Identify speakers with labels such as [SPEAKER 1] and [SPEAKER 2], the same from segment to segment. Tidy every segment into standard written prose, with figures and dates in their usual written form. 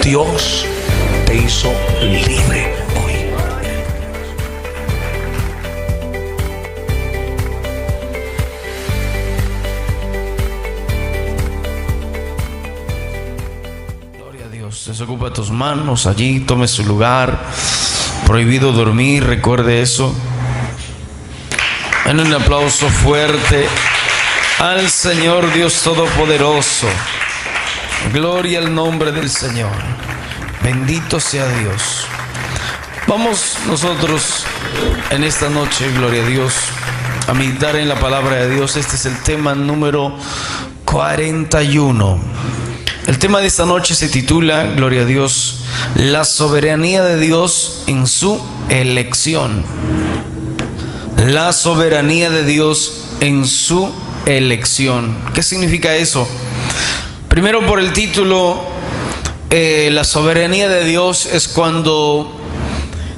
[SPEAKER 1] Dios te hizo libre hoy. Gloria a Dios. Desocupa tus manos allí, tome su lugar. Prohibido dormir, recuerde eso. En un aplauso fuerte al Señor Dios Todopoderoso. Gloria al nombre del Señor. Bendito sea Dios. Vamos nosotros en esta noche, gloria a Dios, a meditar en la palabra de Dios. Este es el tema número 41. El tema de esta noche se titula, gloria a Dios, la soberanía de Dios en su elección. La soberanía de Dios en su elección. ¿Qué significa eso? Primero, por el título, la soberanía de Dios es cuando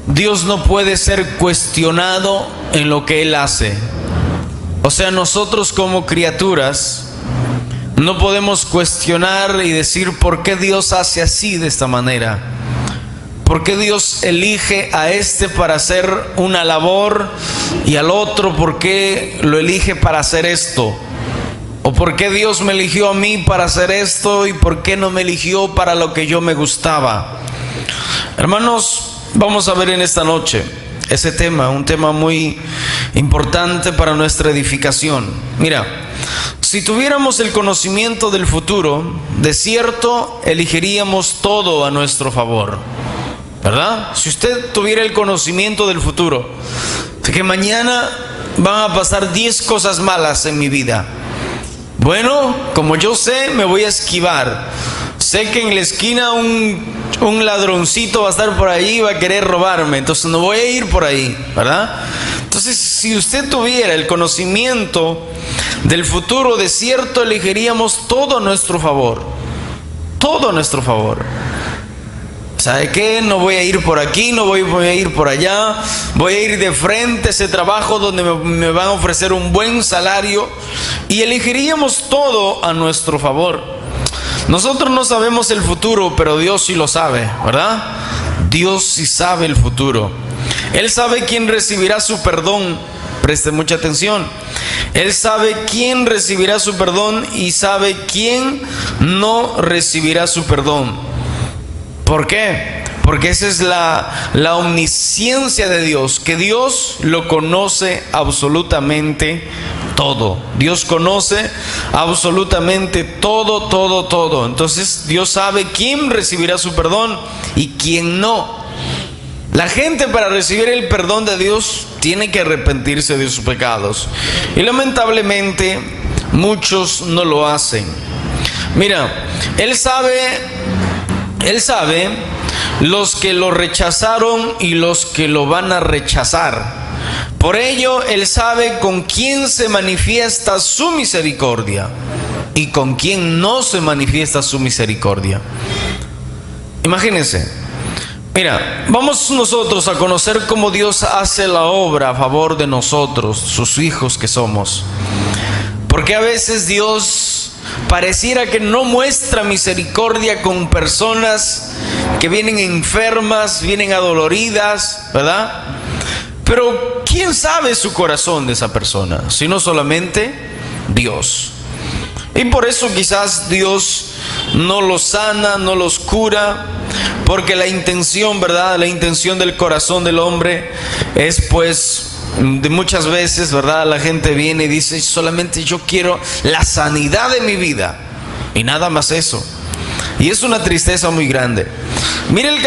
[SPEAKER 1] Dios no puede ser cuestionado en lo que Él hace. O sea, nosotros como criaturas no podemos cuestionar y decir por qué Dios hace así, de esta manera. ¿Por qué Dios elige a este para hacer una labor y al otro por qué lo elige para hacer esto? ¿O por qué Dios me eligió a mí para hacer esto y por qué no me eligió para lo que yo me gustaba? Hermanos, vamos a ver en esta noche ese tema, un tema muy importante para nuestra edificación. Mira, si tuviéramos el conocimiento del futuro, de cierto elegiríamos todo a nuestro favor, ¿verdad? Si usted tuviera el conocimiento del futuro, de que mañana van a pasar 10 cosas malas en mi vida, bueno, como yo sé, me voy a esquivar. Sé que en la esquina un ladroncito va a estar por ahí y va a querer robarme, entonces no voy a ir por ahí, ¿verdad? Entonces, si usted tuviera el conocimiento del futuro, de cierto elegiríamos todo a nuestro favor. Todo a nuestro favor. ¿Sabe qué? No voy a ir por aquí, no voy a ir por allá. Voy a ir de frente a ese trabajo donde me van a ofrecer un buen salario. Y elegiríamos todo a nuestro favor. Nosotros no sabemos el futuro, pero Dios sí lo sabe, ¿verdad? Dios sí sabe el futuro. Él sabe quién recibirá su perdón. Preste mucha atención. Él sabe quién recibirá su perdón y sabe quién no recibirá su perdón. ¿Por qué? Porque esa es la omnisciencia de Dios, que Dios lo conoce absolutamente todo. Dios conoce absolutamente todo. Entonces Dios sabe quién recibirá su perdón y quién no. La gente, para recibir el perdón de Dios, tiene que arrepentirse de sus pecados. Y lamentablemente muchos no lo hacen. Mira, Él sabe los que lo rechazaron y los que lo van a rechazar. Por ello, Él sabe con quién se manifiesta su misericordia y con quién no se manifiesta su misericordia. Imagínense. Mira, vamos nosotros a conocer cómo Dios hace la obra a favor de nosotros, sus hijos que somos. Porque a veces Dios pareciera que no muestra misericordia con personas que vienen enfermas, vienen adoloridas, ¿verdad? Pero ¿quién sabe su corazón de esa persona? Sino solamente Dios. Y por eso quizás Dios no los sana, no los cura, porque la intención, ¿verdad? La intención del corazón del hombre es, pues, de muchas veces, ¿verdad? La gente viene y dice, solamente yo quiero la sanidad de mi vida y nada más eso. Y es una tristeza muy grande. Mire el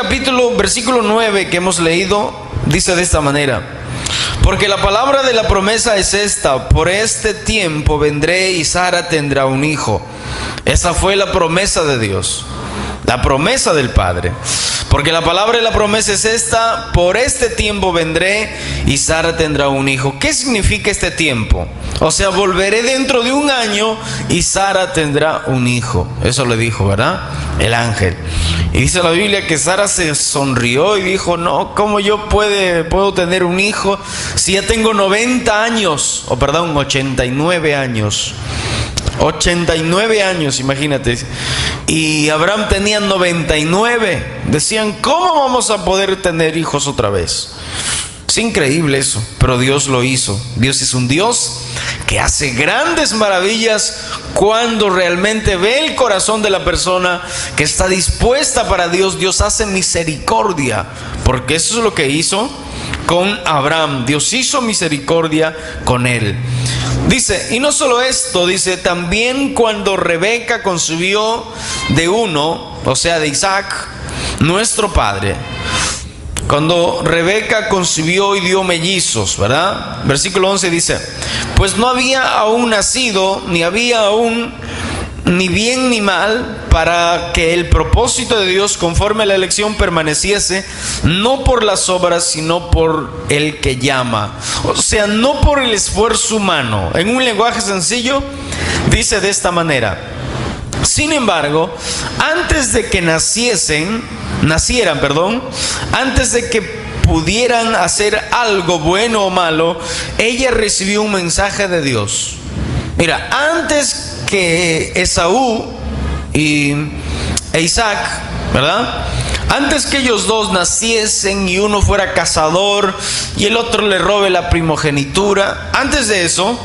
[SPEAKER 1] versículo 9 que hemos leído, dice de esta manera: porque la palabra de la promesa es esta: por este tiempo vendré y Sara tendrá un hijo. Esa fue la promesa de Dios, la promesa del Padre. Porque la palabra de la promesa es esta: por este tiempo vendré y Sara tendrá un hijo. ¿Qué significa este tiempo? O sea, volveré dentro de un año y Sara tendrá un hijo. Eso le dijo, ¿verdad? El ángel. Y dice la Biblia que Sara se sonrió y dijo: no, ¿cómo yo puedo tener un hijo si ya tengo 90 años? 89 años. 89 años, imagínate. Y Abraham tenía 99. Decían, ¿cómo vamos a poder tener hijos otra vez? Es increíble eso, pero Dios lo hizo. Dios es un Dios que hace grandes maravillas cuando realmente ve el corazón de la persona que está dispuesta para Dios. Dios hace misericordia, porque eso es lo que hizo con Abraham. Dios hizo misericordia con él. Dice, y no solo esto, dice, también cuando Rebeca concibió de uno, o sea, de Isaac, nuestro padre. Cuando Rebeca concibió y dio mellizos, ¿verdad? Versículo 11 dice, pues no había aún nacido, ni había aún ni bien ni mal, para que el propósito de Dios conforme a la elección permaneciese, no por las obras, sino por el que llama. O sea, no por el esfuerzo humano. En un lenguaje sencillo, dice de esta manera: sin embargo, antes de que nacieran, antes de que pudieran hacer algo bueno o malo, ella recibió un mensaje de Dios. Mira, antes que Esaú e Isaac, ¿verdad? Antes que ellos dos naciesen y uno fuera cazador y el otro le robe la primogenitura, antes de eso,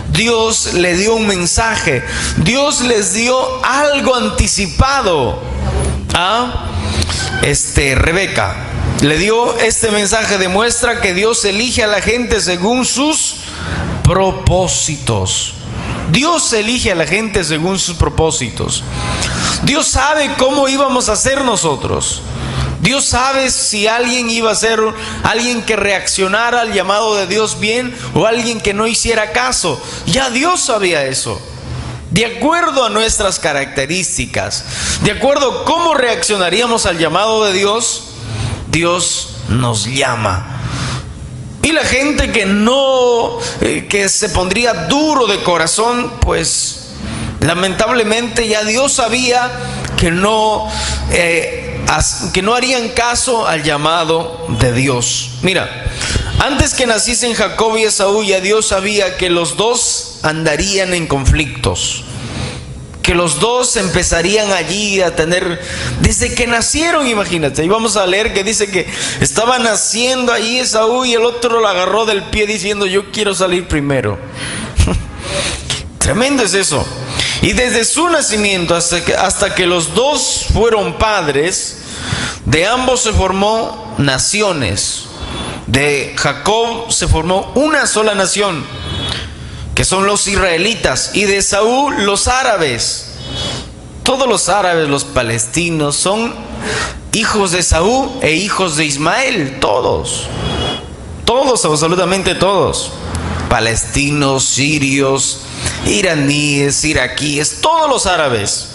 [SPEAKER 1] Dios le dio un mensaje. Dios les dio algo anticipado a Rebeca. Le dio este mensaje, demuestra que Dios elige a la gente según sus propósitos. Dios elige a la gente según sus propósitos. Dios sabe cómo íbamos a ser nosotros. Dios sabe si alguien iba a ser alguien que reaccionara al llamado de Dios bien o alguien que no hiciera caso. Ya Dios sabía eso. De acuerdo a nuestras características, de acuerdo a cómo reaccionaríamos al llamado de Dios, Dios nos llama. Y la gente que no, que se pondría duro de corazón, pues lamentablemente ya Dios sabía que no harían caso al llamado de Dios. Mira, antes que naciesen Jacob y Esaú, ya Dios sabía que los dos andarían en conflictos, que los dos empezarían allí a tener, desde que nacieron, imagínate. Y vamos a leer que dice que estaba naciendo allí Esaú y el otro lo agarró del pie diciendo: yo quiero salir primero. Tremendo es eso. Y desde su nacimiento hasta que los dos fueron padres, de ambos se formó naciones. De Jacob se formó una sola nación, que son los israelitas, y de Esaú los árabes. Todos los árabes, los palestinos, son hijos de Esaú e hijos de Ismael. Todos, absolutamente todos. Palestinos, sirios, iraníes, iraquíes, todos los árabes.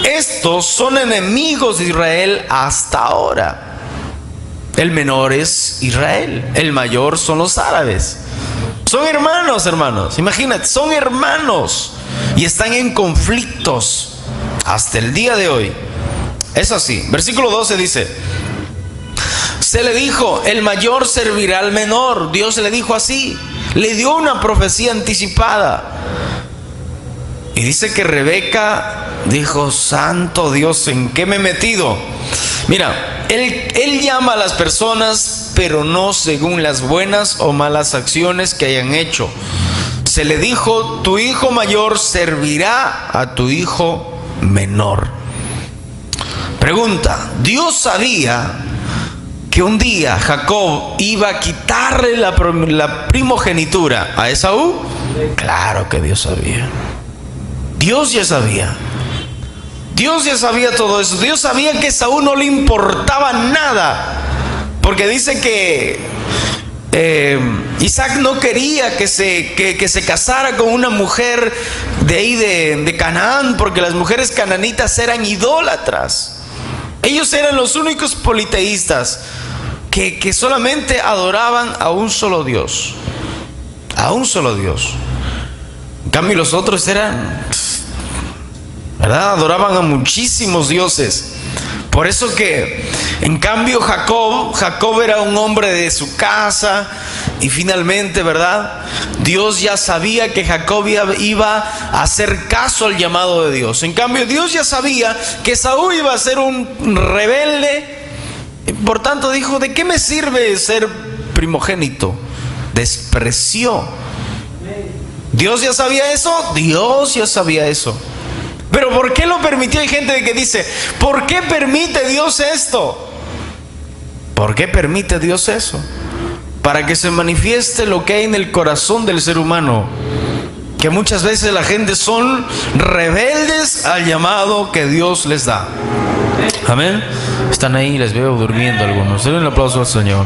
[SPEAKER 1] Estos son enemigos de Israel hasta ahora. El menor es Israel, el mayor son los árabes. Son hermanos, imagínate, son hermanos y están en conflictos hasta el día de hoy. Es así. Versículo 12 dice: se le dijo, el mayor servirá al menor. Dios le dijo así, le dio una profecía anticipada. Y dice que Rebeca dijo: santo Dios, ¿en qué me he metido? Mira, él llama a las personas, pero no según las buenas o malas acciones que hayan hecho. Se le dijo: tu hijo mayor servirá a tu hijo menor. Pregunta: ¿Dios sabía que un día Jacob iba a quitarle la primogenitura a Esaú? Claro que Dios sabía. Dios ya sabía. Dios ya sabía todo eso. Dios sabía que a Esaú no le importaba nada, porque dice que Isaac no quería que se casara con una mujer de ahí de Canaán, porque las mujeres cananitas eran idólatras. Ellos eran los únicos politeístas que solamente adoraban a un solo Dios. A un solo Dios. En cambio los otros eran, ¿verdad? Adoraban a muchísimos dioses. Por eso que, en cambio, Jacob era un hombre de su casa, Y finalmente, ¿verdad? Dios ya sabía que Jacob iba a hacer caso al llamado de Dios. En cambio, Dios ya sabía que Esaú iba a ser un rebelde. Por tanto dijo, ¿de qué me sirve ser primogénito? Despreció. ¿Dios ya sabía eso? Dios ya sabía eso. Pero ¿por qué lo permitió? Hay gente que dice, ¿por qué permite Dios esto? ¿Por qué permite Dios eso? Para que se manifieste lo que hay en el corazón del ser humano. Que muchas veces la gente son rebeldes al llamado que Dios les da. Amén. Están ahí, les veo durmiendo algunos. Denle un aplauso al Señor.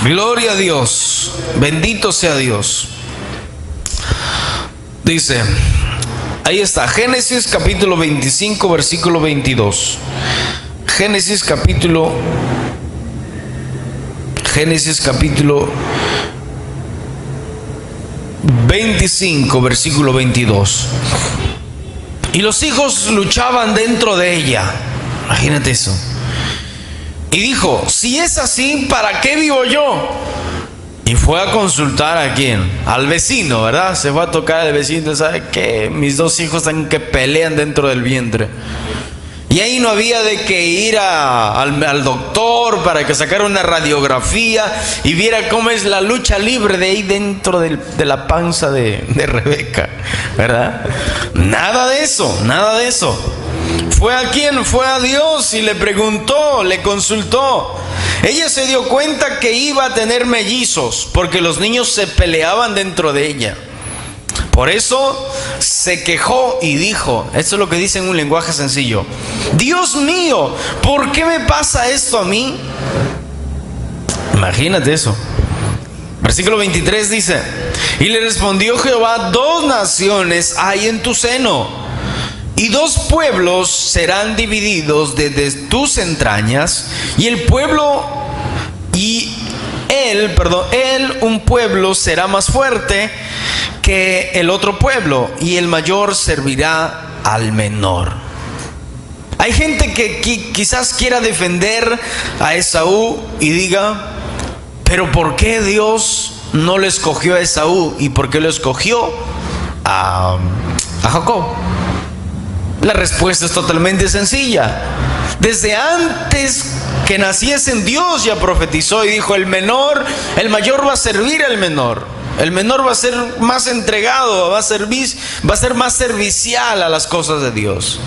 [SPEAKER 1] Gloria a Dios. Bendito sea Dios. Dice, ahí está, Génesis capítulo 25, versículo 22. Génesis capítulo 25, versículo 22. Y los hijos luchaban dentro de ella. Imagínate eso. Y dijo, si es así, ¿para qué vivo yo? Y fue a consultar ¿a quién? Al vecino, ¿verdad? Se fue a tocar al vecino. ¿Sabe qué? Mis dos hijos están que pelean dentro del vientre. Y ahí no había de que ir al doctor para que sacara una radiografía y viera cómo es la lucha libre de ahí dentro de la panza de Rebeca, ¿verdad? Nada de eso, nada de eso. ¿Fue a quién? Fue a Dios y le preguntó, le consultó. Ella se dio cuenta que iba a tener mellizos porque los niños se peleaban dentro de ella. Por eso se quejó y dijo, esto es lo que dice en un lenguaje sencillo: Dios mío, ¿por qué me pasa esto a mí? Imagínate eso. Versículo 23 dice, y le respondió Jehová, 2 naciones hay en tu seno, y 2 pueblos serán divididos desde tus entrañas, y él, un pueblo será más fuerte que el otro pueblo, y el mayor servirá al menor. Hay gente que quizás quiera defender a Esaú y diga, pero ¿por qué Dios no le escogió a Esaú? ¿Y por qué lo escogió a Jacob? La respuesta es totalmente sencilla. Desde antes que naciesen, Dios ya profetizó y dijo, el mayor va a servir al menor. El menor va a ser más entregado, va a ser más servicial a las cosas de Dios.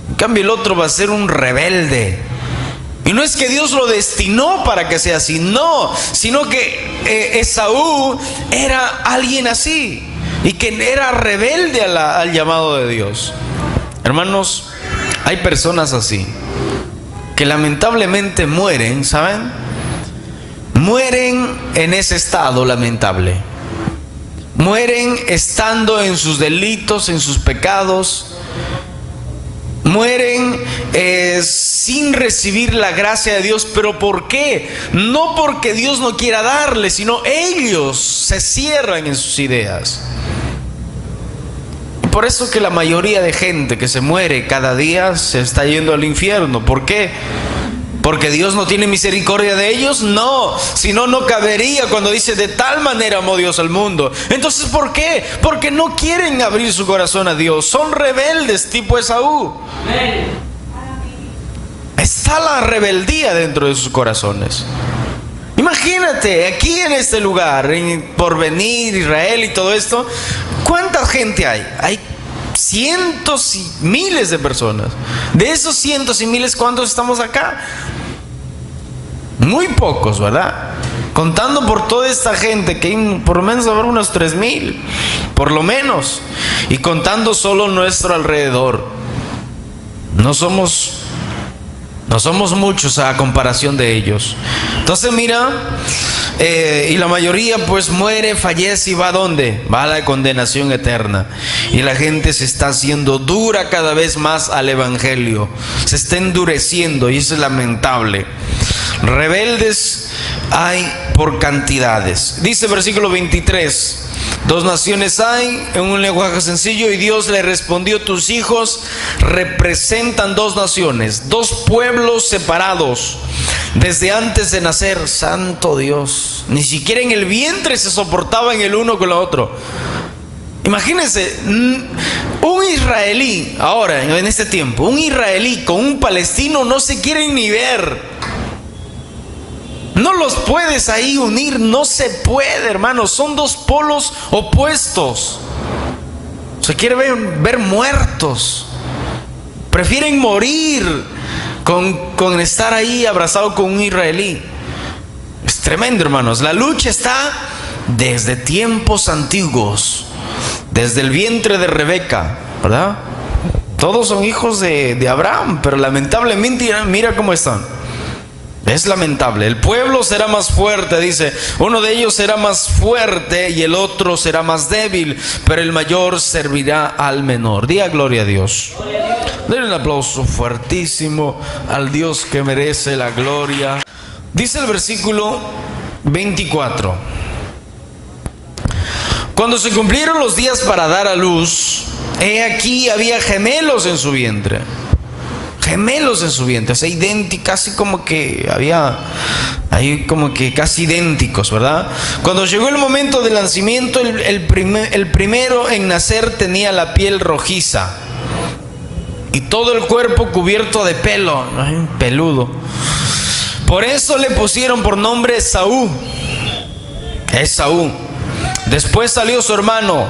[SPEAKER 1] En cambio, el otro va a ser un rebelde. Y no es que Dios lo destinó para que sea así, no, sino que Esaú era alguien así y que era rebelde al llamado de Dios. Hermanos, hay personas así que lamentablemente mueren, ¿saben? Mueren en ese estado lamentable. Mueren estando en sus delitos, en sus pecados. Mueren sin recibir la gracia de Dios. ¿Pero por qué? No porque Dios no quiera darle, sino ellos se cierran en sus ideas. Por eso que la mayoría de gente que se muere cada día se está yendo al infierno. ¿Por qué? ¿Porque Dios no tiene misericordia de ellos? No, si no, no cabería cuando dice, de tal manera amó Dios al mundo. Entonces, ¿por qué? Porque no quieren abrir su corazón a Dios. Son rebeldes tipo Esaú. Está la rebeldía dentro de sus corazones. Imagínate, aquí en este lugar, en Porvenir, Israel y todo esto, ¿cuánta gente hay? Hay cientos y miles de personas. De esos cientos y miles, ¿cuántos estamos acá? Muy pocos, ¿verdad? Contando por toda esta gente, que hay por lo menos habrá unos 3,000, por lo menos. Y contando solo nuestro alrededor. No somos muchos a comparación de ellos. Entonces mira, y la mayoría pues muere, fallece y va ¿a dónde? Va a la condenación eterna. Y la gente se está haciendo dura cada vez más al evangelio. Se está endureciendo y eso es lamentable. Rebeldes hay por cantidades. Dice versículo 23 Dos naciones hay, en un lenguaje sencillo, y Dios le respondió: tus hijos representan dos naciones, dos pueblos separados desde antes de nacer. Santo Dios, ni siquiera en el vientre se soportaban el uno con el otro. Imagínense, un israelí, ahora en este tiempo, un israelí con un palestino no se quieren ni ver. No los puedes ahí unir, no se puede, hermanos. Son dos polos opuestos. Se quieren ver muertos. Prefieren morir con estar ahí abrazado con un israelí. Es tremendo, hermanos. La lucha está desde tiempos antiguos, desde el vientre de Rebeca, ¿verdad? Todos son hijos de Abraham, pero lamentablemente mira cómo están. Es lamentable. El pueblo será más fuerte, dice. Uno de ellos será más fuerte y el otro será más débil, pero el mayor servirá al menor. Diga gloria a Dios. Denle un aplauso fuertísimo al Dios que merece la gloria. Dice el versículo 24: cuando se cumplieron los días para dar a luz, he aquí había gemelos en su vientre. Gemelos en su vientre, o sea, idénticos, casi como que había ahí como que casi idénticos, ¿verdad? Cuando llegó el momento del nacimiento, el primero en nacer tenía la piel rojiza y todo el cuerpo cubierto de pelo, peludo. Por eso le pusieron por nombre Esaú. Esaú. Después salió su hermano,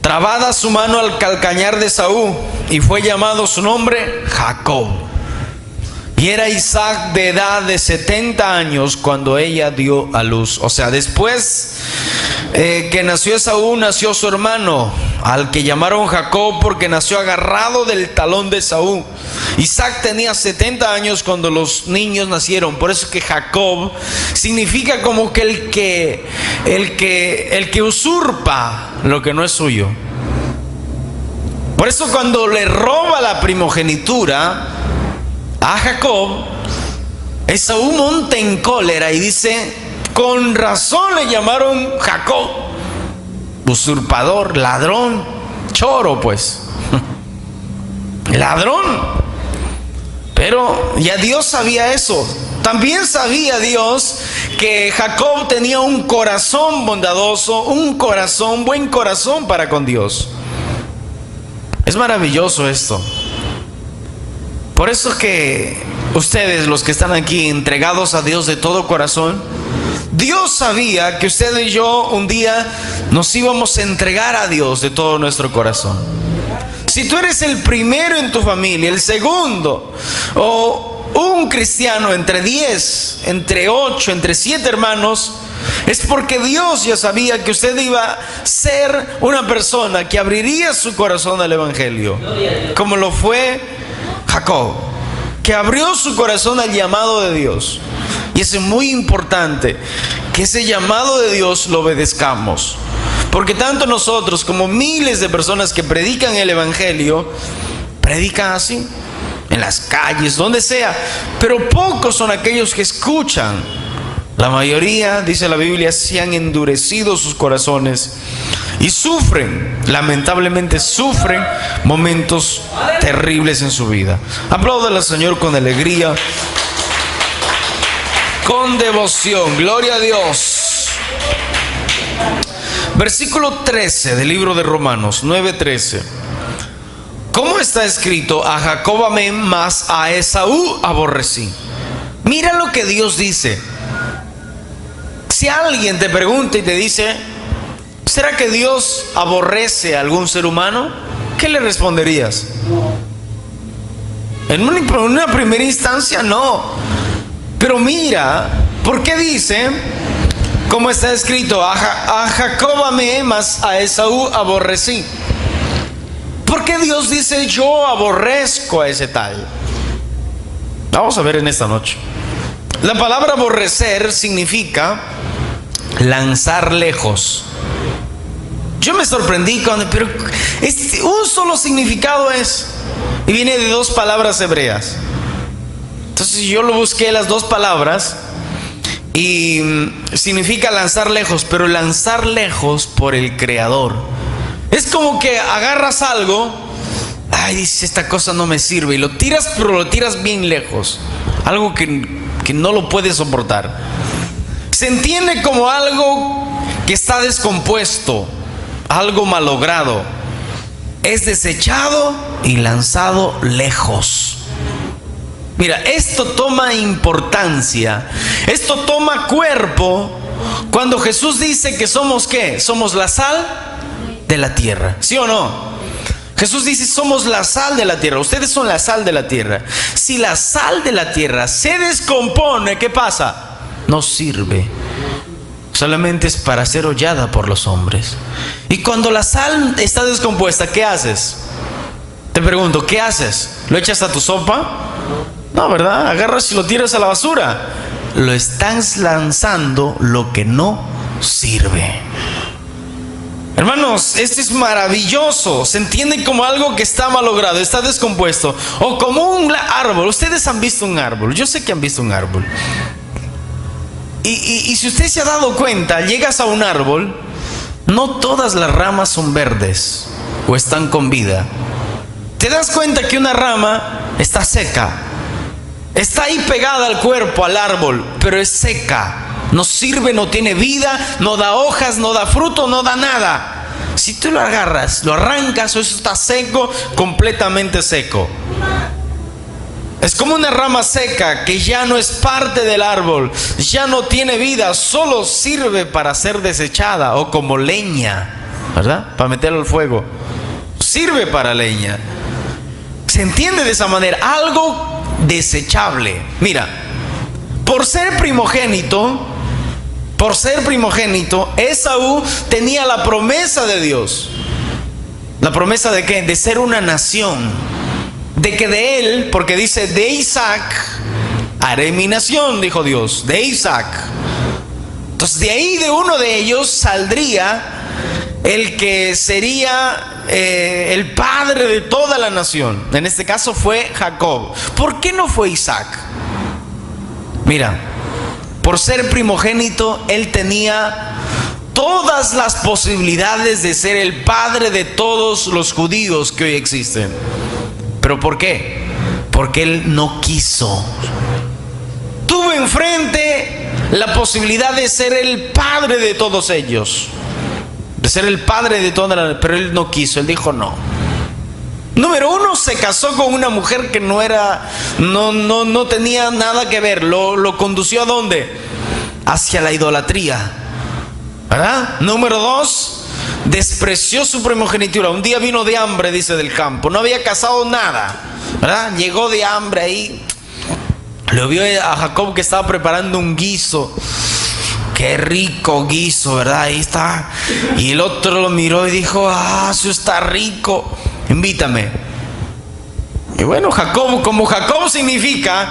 [SPEAKER 1] trabada su mano al calcañar de Esaú, y fue llamado su nombre Jacob. Y era Isaac de edad de 70 años cuando ella dio a luz. O sea, después que nació Esaú, nació su hermano, al que llamaron Jacob porque nació agarrado del talón de Esaú. Isaac tenía 70 años cuando los niños nacieron. Por eso que Jacob significa como que el que usurpa lo que no es suyo. Por eso cuando le roba la primogenitura a Jacob, Esaú monta en cólera y dice: con razón le llamaron Jacob, usurpador, ladrón, choro, pues, ladrón. Pero ya Dios sabía eso. También sabía Dios que Jacob tenía un corazón bondadoso, buen corazón para con Dios. Es maravilloso esto. Por eso que ustedes, los que están aquí entregados a Dios de todo corazón, Dios sabía que usted y yo un día nos íbamos a entregar a Dios de todo nuestro corazón. Si tú eres el primero en tu familia, el segundo, o un cristiano entre 10, entre 8, entre 7 hermanos, es porque Dios ya sabía que usted iba a ser una persona que abriría su corazón al Evangelio, como lo fue Jacob, que abrió su corazón al llamado de Dios. Y es muy importante que ese llamado de Dios lo obedezcamos, porque tanto nosotros como miles de personas que predican el Evangelio, predican así, en las calles, donde sea, pero pocos son aquellos que escuchan. La mayoría, dice la Biblia, se han endurecido sus corazones y sufren, lamentablemente sufren momentos terribles en su vida. Apláudale al Señor con alegría, con devoción. Gloria a Dios. Versículo 13 del libro de Romanos, 9:13. ¿Cómo está escrito? A Jacob amé, mas a Esaú aborrecí. Mira lo que Dios dice. Si alguien te pregunta y te dice: ¿será que Dios aborrece a algún ser humano? ¿Qué le responderías? En una primera instancia no. Pero mira, ¿por qué dice? Como está escrito, a Jacob amé, mas a Esaú aborrecí. ¿Por qué Dios dice yo aborrezco a ese tal? Vamos a ver en esta noche. La palabra aborrecer significa lanzar lejos. Yo me sorprendí pero un solo significado es, y viene de 2 palabras hebreas. Entonces yo lo busqué las 2 palabras Y significa lanzar lejos, pero lanzar lejos por el Creador. Es como que agarras algo, ay, dices, esta cosa no me sirve, y lo tiras, pero lo tiras bien lejos. Algo que no lo puedes soportar. Se entiende como algo que está descompuesto, algo malogrado. Es desechado y lanzado lejos. Mira, esto toma importancia, esto toma cuerpo cuando Jesús dice que somos ¿qué? Somos la sal de la tierra, ¿sí o no? Jesús dice, somos la sal de la tierra, ustedes son la sal de la tierra. Si la sal de la tierra se descompone, ¿qué pasa? No sirve, solamente es para ser hollada por los hombres. Y cuando la sal está descompuesta, ¿qué haces? Te pregunto, ¿qué haces? ¿Lo echas a tu sopa? No, ¿verdad? Agarras y lo tiras a la basura. Lo estás lanzando lo que no sirve. Hermanos, esto es maravilloso. Se entiende como algo que está malogrado, está descompuesto. O como un árbol. Ustedes han visto un árbol. Yo sé que han visto un árbol. Y si usted se ha dado cuenta, llegas a un árbol, no todas las ramas son verdes o están con vida. Te das cuenta que una rama está seca. Está ahí pegada al cuerpo, al árbol, pero es seca. No sirve, no tiene vida, no da hojas, no da fruto, no da nada. Si tú lo agarras, lo arrancas, eso está seco, completamente seco. Es como una rama seca que ya no es parte del árbol, ya no tiene vida, solo sirve para ser desechada o como leña, ¿verdad? Para meterlo al fuego. Sirve para leña. Se entiende de esa manera, algo desechable. Mira, por ser primogénito, Esaú tenía la promesa de Dios. ¿La promesa de qué? De ser una nación. De que de él, porque dice, de Isaac haré mi nación, dijo Dios, de Isaac. Entonces de ahí, de uno de ellos, saldría el que sería el padre de toda la nación. En este caso fue Jacob. ¿Por qué no fue Isaac? Mira, por ser primogénito, él tenía todas las posibilidades de ser el padre de todos los judíos que hoy existen. ¿Pero por qué? Porque él no quiso. Tuvo enfrente la posibilidad de ser el padre de todos ellos, de ser el padre de toda la... Pero él no quiso, él dijo no. Número uno, se casó con una mujer que no tenía nada que ver. Lo condució ¿a dónde? Hacia la idolatría, ¿verdad? Número dos, despreció su primogenitura. Un día vino de hambre, dice, del campo. No había cazado nada, ¿verdad? Llegó de hambre ahí. Lo vio a Jacob que estaba preparando un guiso. Qué rico guiso, ¿verdad? Ahí está. Y el otro lo miró y dijo, eso está rico, invítame. Y bueno, Jacob, como Jacob significa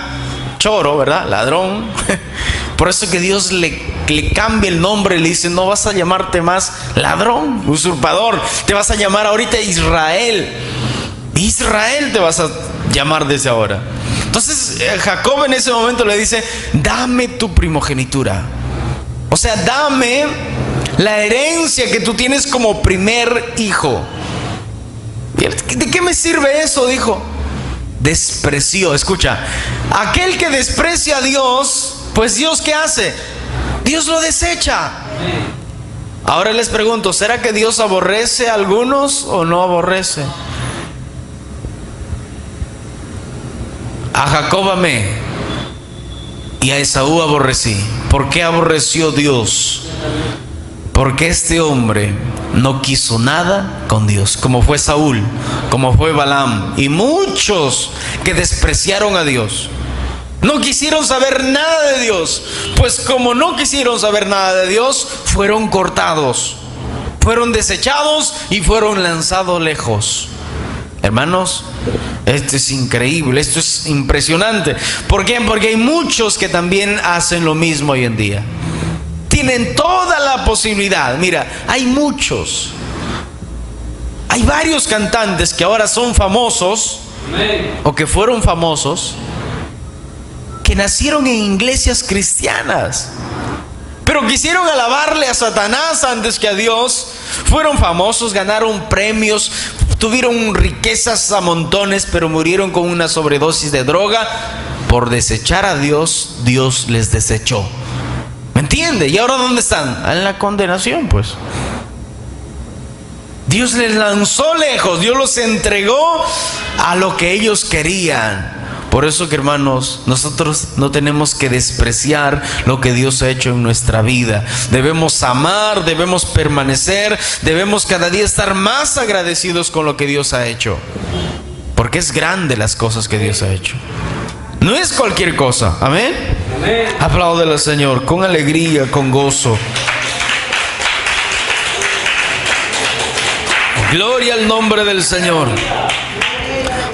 [SPEAKER 1] choro, ¿verdad? Ladrón. Por eso que Dios le cambia el nombre, le dice, no vas a llamarte más ladrón, usurpador, te vas a llamar ahorita Israel. Israel te vas a llamar desde ahora. Entonces Jacob en ese momento le dice, dame tu primogenitura. O sea, dame la herencia que tú tienes como primer hijo. ¿De qué me sirve eso? Dijo. Despreció, escucha, aquel que desprecia a Dios, pues Dios ¿qué hace? Dios lo desecha. Ahora les pregunto, ¿será que Dios aborrece a algunos o no aborrece? A Jacob amé y a Esaú aborrecí. ¿Por qué aborreció Dios? Porque este hombre no quiso nada con Dios, como fue Saúl, como fue Balaam y muchos que despreciaron a Dios. No quisieron saber nada de Dios, pues como no quisieron saber nada de Dios, fueron cortados, fueron desechados y fueron lanzados lejos. Hermanos, esto es increíble, esto es impresionante. ¿Por qué? Porque hay muchos que también hacen lo mismo hoy en día. Tienen toda la posibilidad. Mira, hay muchos. Hay varios cantantes que ahora son famosos, o que fueron famosos, que nacieron en iglesias cristianas. pero quisieron alabarle a Satanás antes que a Dios. Fueron famosos, ganaron premios, tuvieron riquezas a montones, pero murieron con una sobredosis de droga. Por desechar a Dios, Dios les desechó. ¿Me entiende? ¿Y ahora dónde están? En la condenación, pues. Dios les lanzó lejos, Dios los entregó a lo que ellos querían. Por eso que, hermanos, nosotros no tenemos que despreciar lo que Dios ha hecho en nuestra vida. Debemos amar, debemos permanecer, debemos cada día estar más agradecidos con lo que Dios ha hecho. Porque es grande las cosas que Dios ha hecho. No es cualquier cosa. Amén. Amén. Apláudele al Señor con alegría, con gozo. Gloria al nombre del Señor.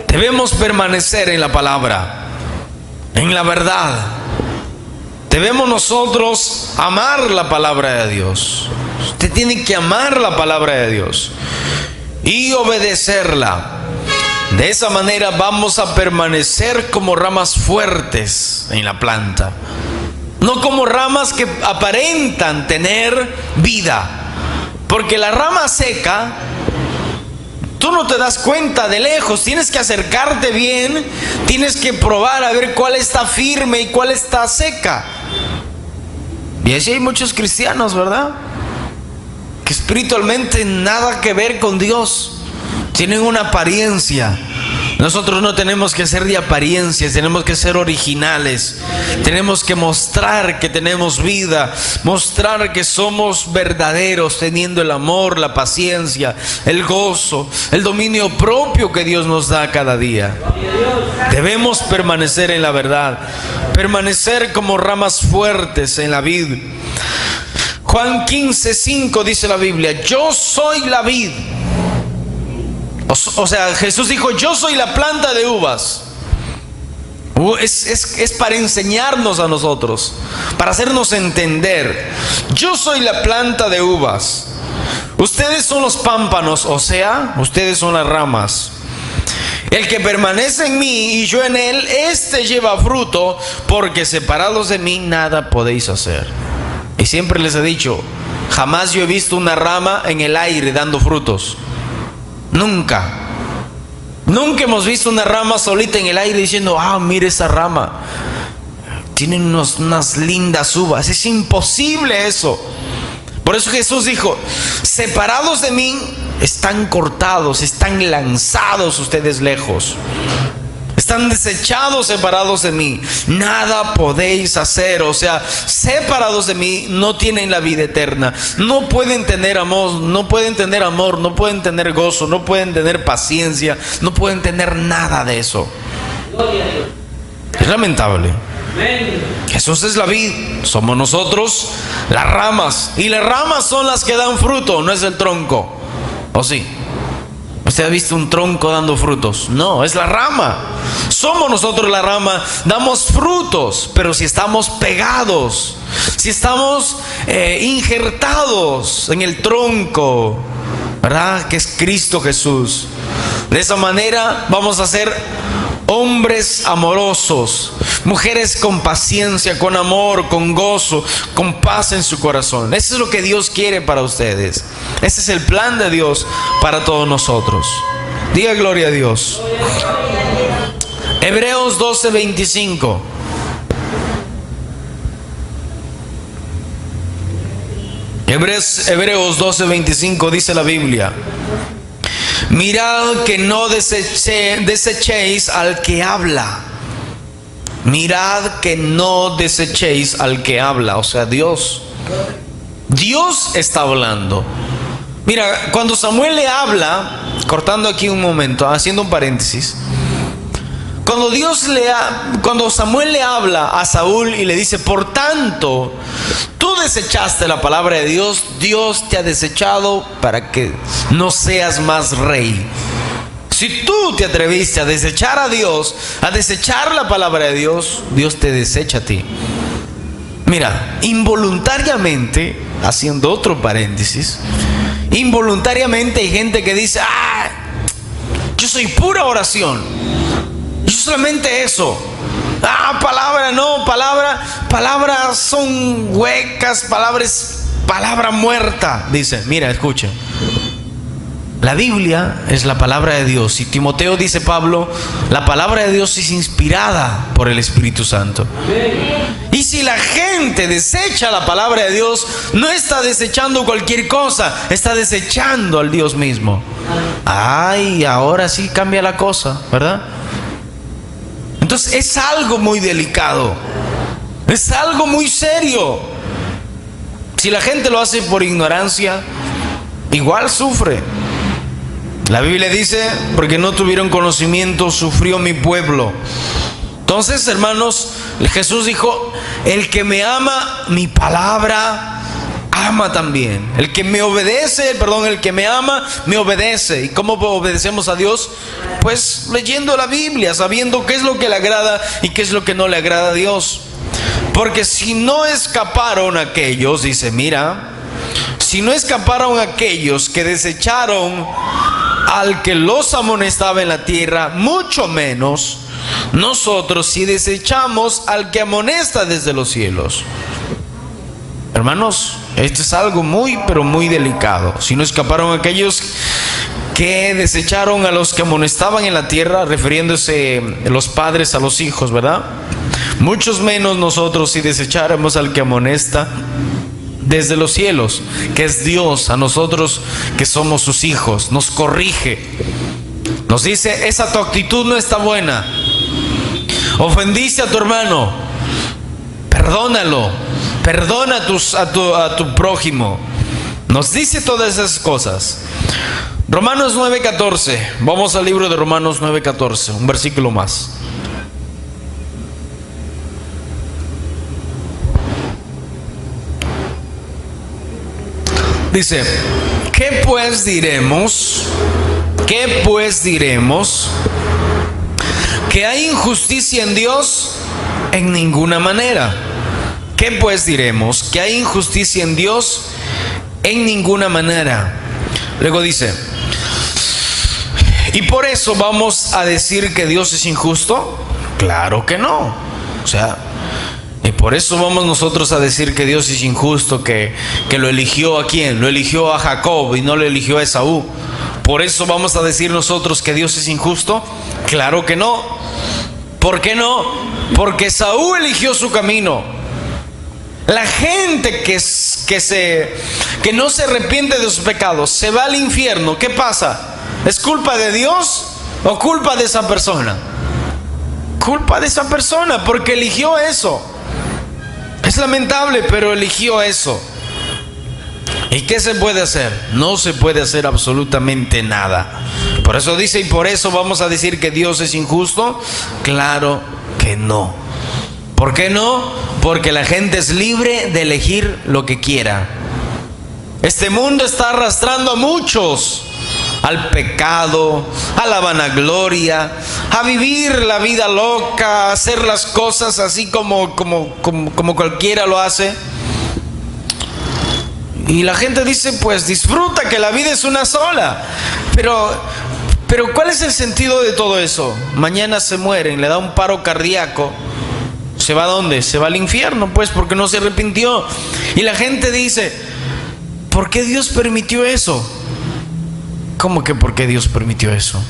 [SPEAKER 1] Debemos permanecer en la palabra, en la verdad. Debemos nosotros amar la palabra de Dios. Usted tiene que amar la palabra de Dios y obedecerla. De esa manera vamos a permanecer como ramas fuertes en la planta, no como ramas que aparentan tener vida. Porque la rama seca, tú no te das cuenta de lejos, tienes que acercarte bien, tienes que probar a ver cuál está firme y cuál está seca. Y así hay muchos cristianos, ¿verdad?, que espiritualmente nada que ver con Dios, tienen una apariencia. Nosotros no tenemos que ser de apariencias, tenemos que ser originales. Tenemos que mostrar que tenemos vida, mostrar que somos verdaderos, teniendo el amor, la paciencia, el gozo, el dominio propio que Dios nos da cada día. Debemos permanecer en la verdad, permanecer como ramas fuertes en la vid. Juan 15:5 dice la Biblia: yo soy la vid. O sea, Jesús dijo: yo soy la planta de uvas. Es para enseñarnos a nosotros, para hacernos entender. Yo soy la planta de uvas, ustedes son los pámpanos, o sea, ustedes son las ramas. El que permanece en mí y yo en él, este lleva fruto, porque separados de mí nada podéis hacer. Y siempre les he dicho, jamás yo he visto una rama en el aire dando frutos. Nunca hemos visto una rama solita en el aire diciendo: ah, mire esa rama, tienen unas lindas uvas. Es imposible eso. Por eso Jesús dijo: separados de mí, están cortados, están lanzados ustedes lejos, están desechados, separados de mí, nada podéis hacer. O sea, separados de mí no tienen la vida eterna, no pueden tener amor, no pueden tener gozo, no pueden tener paciencia, no pueden tener nada de eso. Es lamentable. Jesús es la vid, somos nosotros las ramas, y las ramas son las que dan fruto, no es el tronco. ¿O sí? ¿Usted ha visto un tronco dando frutos? No, es la rama. Somos nosotros la rama, damos frutos, pero si estamos pegados, si estamos injertados en el tronco, ¿verdad?, que es Cristo Jesús. De esa manera vamos a ser hombres amorosos, mujeres con paciencia, con amor, con gozo, con paz en su corazón. Eso es lo que Dios quiere para ustedes. Ese es el plan de Dios para todos nosotros. Diga gloria a Dios. Hebreos 12:25. Hebreos 12:25 dice la Biblia: mirad que no desechéis al que habla. Mirad que no desechéis al que habla. O sea, Dios está hablando. Mira, cuando Samuel le habla, cortando aquí un momento, haciendo un paréntesis, cuando Samuel le habla a Saúl y le dice: por tanto, tú desechaste la palabra de Dios, Dios te ha desechado para que no seas más rey. Si tú te atreviste a desechar a Dios, a desechar la palabra de Dios, Dios te desecha a ti. Mira, involuntariamente, haciendo otro paréntesis, involuntariamente hay gente que dice: yo soy pura oración, yo solamente eso. Palabra no, palabras son huecas, palabra muerta. Dice, mira, escuchen. La Biblia es la palabra de Dios. Y Timoteo, dice Pablo, la palabra de Dios es inspirada por el Espíritu Santo. Y si la gente desecha la palabra de Dios, no está desechando cualquier cosa, está desechando al Dios mismo. Ahora sí cambia la cosa, ¿verdad? Entonces es algo muy delicado, es algo muy serio. Si la gente lo hace por ignorancia, igual sufre. La Biblia dice, porque no tuvieron conocimiento, sufrió mi pueblo. Entonces, hermanos, Jesús dijo, el que me ama, mi palabra ama también. El que me ama, me obedece. ¿Y cómo obedecemos a Dios? Pues leyendo la Biblia, sabiendo qué es lo que le agrada y qué es lo que no le agrada a Dios. Porque si no escaparon aquellos, dice, mira, si no escaparon aquellos que desecharon al que los amonestaba en la tierra, mucho menos nosotros si desechamos al que amonesta desde los cielos. Hermanos, esto es algo muy, pero muy delicado. Si no escaparon aquellos que desecharon a los que amonestaban en la tierra, refiriéndose los padres a los hijos, ¿verdad? Muchos menos nosotros si desecháramos al que amonesta desde los cielos, que es Dios, a nosotros que somos sus hijos, nos corrige, nos dice, esa tu actitud no está buena, ofendiste a tu hermano, perdónalo, perdona a tu prójimo, nos dice todas esas cosas. Romanos 9:14, vamos al libro de Romanos 9:14, un versículo más. Dice, ¿qué pues diremos? ¿Qué pues diremos? ¿Que hay injusticia en Dios? En ninguna manera. ¿Qué pues diremos? ¿Que hay injusticia en Dios? En ninguna manera. Luego dice, ¿y por eso vamos a decir que Dios es injusto? Claro que no. O sea, y por eso vamos nosotros a decir que Dios es injusto, que lo eligió ¿a quién? Lo eligió a Jacob y no lo eligió a Esaú. Por eso vamos a decir nosotros que Dios es injusto. Claro que no. ¿Por qué no? Porque Esaú eligió su camino. La gente que no se arrepiente de sus pecados se va al infierno. ¿Qué pasa? ¿Es culpa de Dios o culpa de esa persona? Culpa de esa persona, porque eligió eso. Es lamentable, pero eligió eso. ¿Y qué se puede hacer? No se puede hacer absolutamente nada. Por eso dice, ¿y por eso vamos a decir que Dios es injusto? Claro que no. ¿Por qué no? Porque la gente es libre de elegir lo que quiera. Este mundo está arrastrando a muchos al pecado, a la vanagloria, a vivir la vida loca, a hacer las cosas así como cualquiera lo hace. Y la gente dice, pues disfruta, que la vida es una sola. Pero ¿cuál es el sentido de todo eso? Mañana se mueren, le da un paro cardíaco. ¿Se va a dónde? Se va al infierno, pues, porque no se arrepintió. Y la gente dice, ¿por qué Dios permitió eso? ¿Cómo que por qué Dios permitió eso?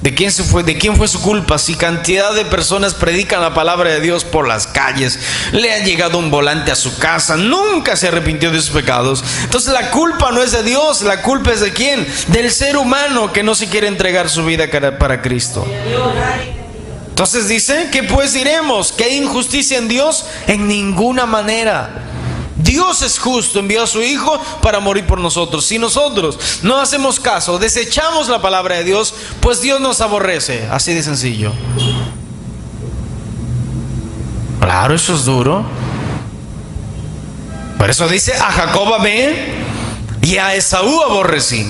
[SPEAKER 1] ¿De quién fue su culpa? Si cantidad de personas predican la palabra de Dios por las calles, le ha llegado un volante a su casa, nunca se arrepintió de sus pecados. Entonces la culpa no es de Dios, la culpa es de quién? Del ser humano que no se quiere entregar su vida para Cristo. Entonces dice, ¿qué pues diremos? ¿Que hay injusticia en Dios? En ninguna manera. Dios es justo, envió a su Hijo para morir por nosotros. Si nosotros no hacemos caso, desechamos la palabra de Dios, pues Dios nos aborrece. Así de sencillo. Claro, eso es duro. Por eso dice, a Jacob amé y a Esaú aborrecí.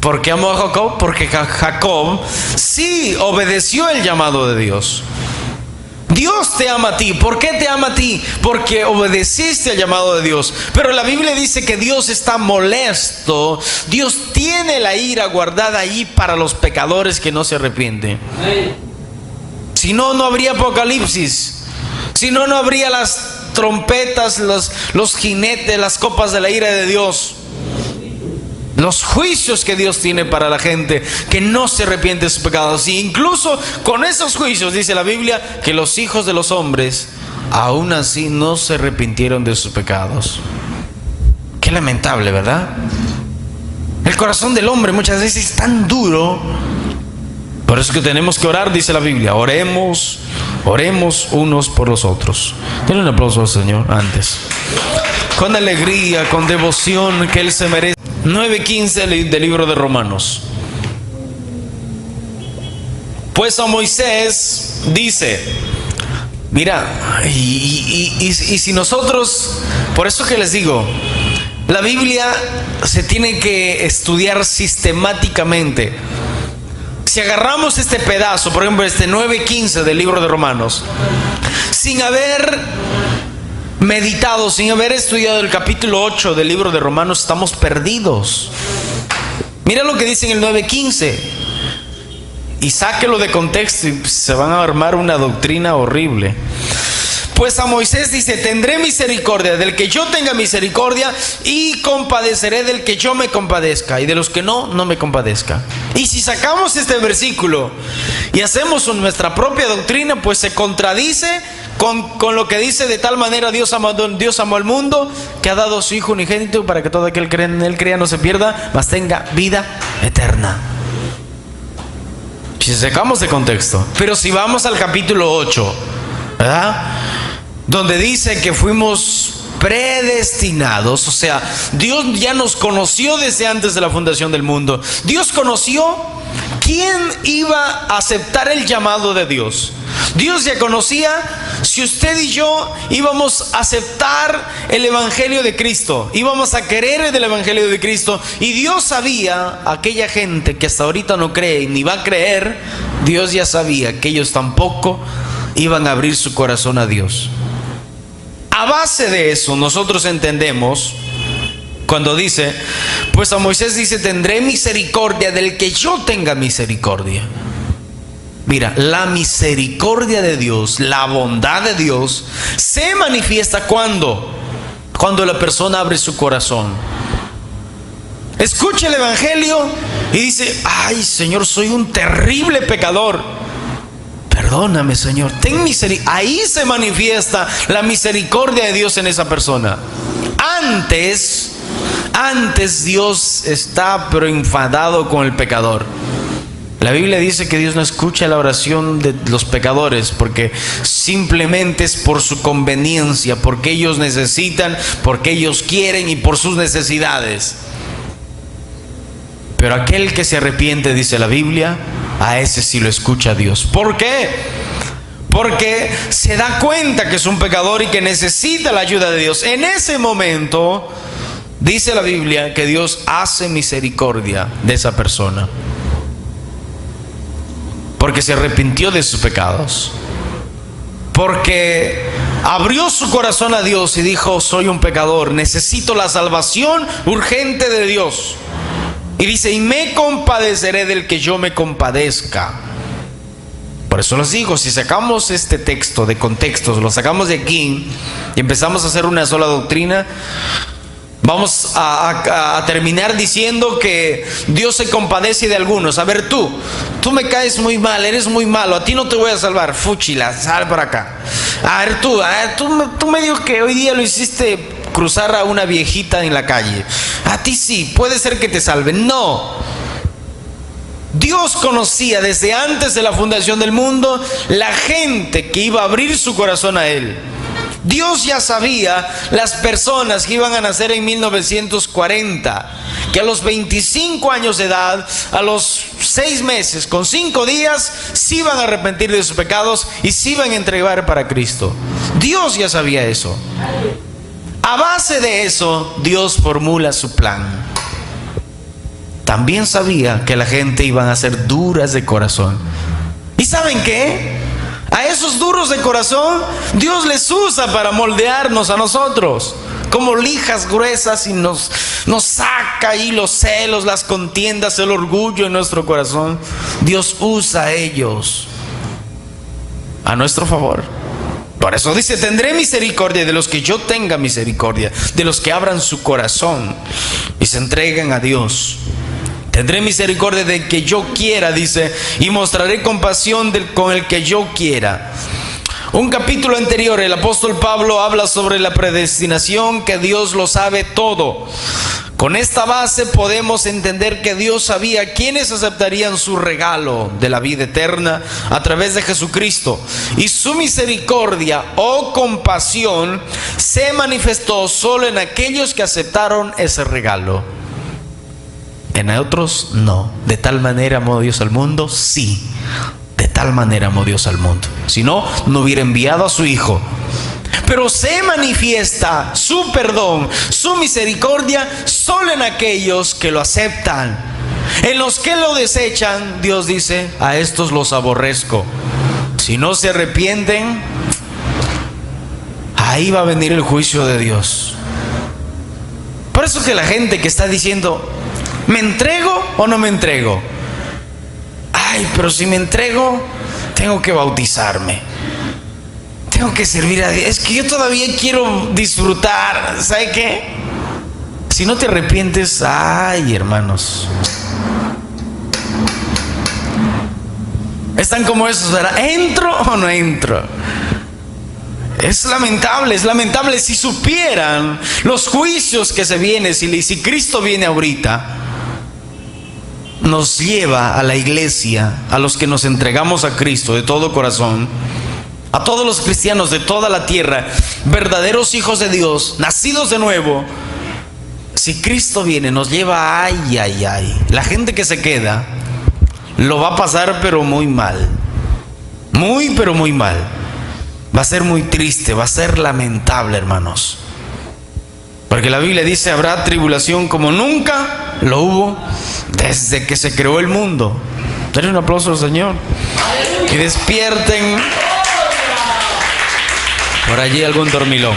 [SPEAKER 1] ¿Por qué amó a Jacob? Porque Jacob sí obedeció el llamado de Dios. Dios te ama a ti. ¿Por qué te ama a ti? Porque obedeciste al llamado de Dios. Pero la Biblia dice que Dios está molesto. Dios tiene la ira guardada ahí para los pecadores que no se arrepienten. Si no, no habría Apocalipsis. Si no, no habría las trompetas, los jinetes, las copas de la ira de Dios. Los juicios que Dios tiene para la gente que no se arrepiente de sus pecados. Y incluso con esos juicios dice la Biblia que los hijos de los hombres aún así no se arrepintieron de sus pecados. Qué lamentable, ¿verdad? El corazón del hombre muchas veces es tan duro. Por eso que tenemos que orar, dice la Biblia. Oremos unos por los otros. Denle un aplauso al Señor antes. Con alegría, con devoción que Él se merece. 9:15 del libro de Romanos. Pues a Moisés dice, mira, y si nosotros, por eso que les digo, la Biblia se tiene que estudiar sistemáticamente. Si agarramos este pedazo, por ejemplo, este 9:15 del libro de Romanos, sin haber meditado, sin haber estudiado el capítulo 8 del libro de Romanos, estamos perdidos. Mira lo que dice en el 9:15 y sáquelo de contexto y se van a armar una doctrina horrible. Pues a Moisés dice, tendré misericordia del que yo tenga misericordia y compadeceré del que yo me compadezca, y de los que no me compadezca. Y si sacamos este versículo y hacemos nuestra propia doctrina, pues se contradice con lo que dice: de tal manera Dios amó al mundo que ha dado a su Hijo unigénito para que todo aquel que en Él crea no se pierda, mas tenga vida eterna. Si sacamos de contexto. Pero si vamos al capítulo 8, ¿verdad?, donde dice que fuimos predestinados, o sea, Dios ya nos conoció desde antes de la fundación del mundo. Dios conoció quién iba a aceptar el llamado de Dios. Dios ya conocía si usted y yo íbamos a aceptar el Evangelio de Cristo, íbamos a querer el Evangelio de Cristo. Y Dios sabía, aquella gente que hasta ahorita no cree ni va a creer, Dios ya sabía que ellos tampoco iban a abrir su corazón a Dios. A base de eso nosotros entendemos cuando dice, pues a Moisés dice, tendré misericordia del que yo tenga misericordia. Mira, la misericordia de Dios, la bondad de Dios se manifiesta cuando la persona abre su corazón, escucha el Evangelio y dice: ay, Señor, soy un terrible pecador, perdóname, Señor, ten misericordia. Ahí se manifiesta la misericordia de Dios en esa persona. Antes Dios está pero enfadado con el pecador. La Biblia dice que Dios no escucha la oración de los pecadores porque simplemente es por su conveniencia, porque ellos necesitan, porque ellos quieren y por sus necesidades. Pero aquel que se arrepiente, dice la Biblia, a ese sí lo escucha Dios. ¿Por qué? Porque se da cuenta que es un pecador y que necesita la ayuda de Dios. En ese momento, dice la Biblia, que Dios hace misericordia de esa persona, porque se arrepintió de sus pecados, porque abrió su corazón a Dios y dijo: soy un pecador, necesito la salvación urgente de Dios. Y dice: y me compadeceré del que yo me compadezca. Por eso les digo, si sacamos este texto de contextos, lo sacamos de aquí y empezamos a hacer una sola doctrina, vamos a terminar diciendo que Dios se compadece de algunos. A ver, tú me caes muy mal, eres muy malo, a ti no te voy a salvar, fúchila, sal para acá. A ver, tú me dijo que hoy día lo hiciste cruzar a una viejita en la calle, a ti sí, puede ser que te salve. No, Dios conocía desde antes de la fundación del mundo la gente que iba a abrir su corazón a Él. Dios ya sabía las personas que iban a nacer en 1940, que a los 25 años de edad, a los 6 meses, con 5 días, se iban a arrepentir de sus pecados y se iban a entregar para Cristo. Dios ya sabía eso. A base de eso, Dios formula su plan. También sabía que la gente iban a ser duras de corazón. ¿Y saben qué? A esos duros de corazón, Dios les usa para moldearnos a nosotros, como lijas gruesas, y nos saca ahí los celos, las contiendas, el orgullo en nuestro corazón. Dios usa a ellos. a nuestro favor. Por eso dice, tendré misericordia de los que yo tenga misericordia, de los que abran su corazón y se entreguen a Dios. Tendré misericordia del que yo quiera, dice, y mostraré compasión con el que yo quiera. Un capítulo anterior, el apóstol Pablo habla sobre la predestinación, que Dios lo sabe todo. Con esta base podemos entender que Dios sabía quiénes aceptarían su regalo de la vida eterna a través de Jesucristo. Y su misericordia o compasión se manifestó solo en aquellos que aceptaron ese regalo. En otros no. De tal manera amó Dios al mundo, sí. De tal manera amó Dios al mundo. Si no, no hubiera enviado a su Hijo. Pero se manifiesta su perdón, su misericordia, solo en aquellos que lo aceptan. En los que lo desechan, Dios dice, a estos los aborrezco. Si no se arrepienten, ahí va a venir el juicio de Dios. Por eso que la gente que está diciendo, ¿me entrego o no me entrego? Ay, pero si me entrego, tengo que bautizarme. Tengo que servir a Dios. Es que yo todavía quiero disfrutar. ¿Sabe qué? Si no te arrepientes, ay, hermanos. Están como esos, ¿verdad? ¿Entro o no entro? Es lamentable. Si supieran los juicios que se vienen, si Cristo viene ahorita, nos lleva a la iglesia, a los que nos entregamos a Cristo de todo corazón, a todos los cristianos de toda la tierra, verdaderos hijos de Dios, nacidos de nuevo. Si Cristo viene, nos lleva, ay. La gente que se queda lo va a pasar pero muy mal. Pero muy mal. Va a ser muy triste, va a ser lamentable, hermanos. Porque la Biblia dice, habrá tribulación como nunca lo hubo desde que se creó el mundo. Denle un aplauso al Señor. Que despierten por allí algún dormilón.